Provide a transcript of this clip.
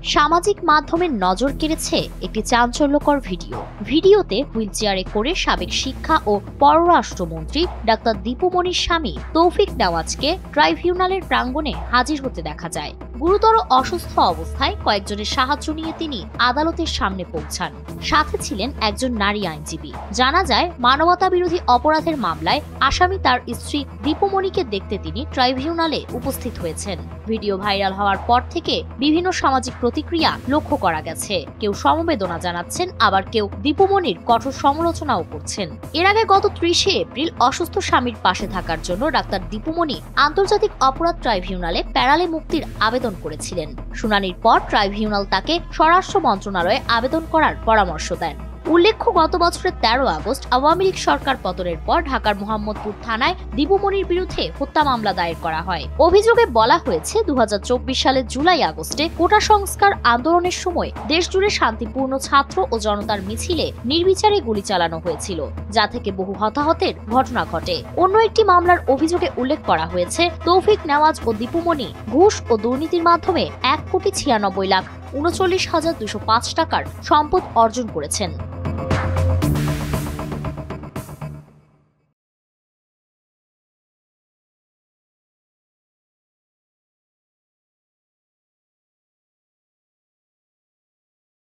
সামাজিক মাধ্যমে নজর কেড়েছে একটি চাঞ্চল্যকর ভিডিওতে হুইলচেয়ারে করে সাবেক শিক্ষা ও পররাষ্ট্রমন্ত্রী ডাক্তার দীপুমনির স্বামী তৌফিক নেওয়াজকে ট্রাইব্যুনালের প্রাঙ্গণে হাজির হতে দেখা যায়। গুরুতর অসুস্থ অবস্থায় কয়েকজনের সাহায্য নিয়ে তিনি আদালতের সামনে পৌঁছান। সাথে ছিলেন একজন নারী আইনজীবী। জানা যায়, মানবতা বিরোধী অপরাধের মামলায় আসামি তার স্ত্রী দীপুমনিকে দেখতে তিনি ট্রাইব্যুনালে উপস্থিত হয়েছেন। ভিডিও ভাইরাল হওয়ার পর থেকে বিভিন্ন সামাজিক প্রতিক্রিয়া লক্ষ্য করা গেছে। কেউ সমবেদনা জানাচ্ছেন, আবার কেউ দীপুমনির কঠোর সমালোচনাও করছেন। এর আগে গত 30শে এপ্রিল অসুস্থ স্বামীর পাশে থাকার জন্য ডাক্তার দীপুমনি আন্তর্জাতিক অপরাধ ট্রাইব্যুনালে প্যারালে মুক্তির আবেদন করেছিলেন। শুনানির পর ট্রাইব্যুনাল তাকে স্বরাষ্ট্র মন্ত্রণালয়ে আবেদন করার পরামর্শ দেন। উল্লেখ্য, গত বছরের 13 আগস্ট আওয়ামী লীগ সরকার পতনের পর ঢাকার মোহাম্মদপুর থানায় দীপুমনির বিরুদ্ধে হত্যা মামলা দায়ের করা হয়। অভিযোগে বলা হয়েছে, 2024 সালের জুলাই আগস্টে কোটা সংস্কার আন্দোলনের সময় দেশজুড়ে শান্তিপূর্ণ ছাত্র ও জনতার মিছিলে নির্বিচারে গুলি চালানো হয়েছিল, যা থেকে বহু হতাহতের ঘটনা ঘটে। অন্য একটি মামলার অভিযোগে উল্লেখ করা হয়েছে, তৌফিক নেওয়াজ ও দীপুমনি ঘুষ ও দুর্নীতির মাধ্যমে 1,96,39,205 টাকার সম্পদ অর্জন করেছেন।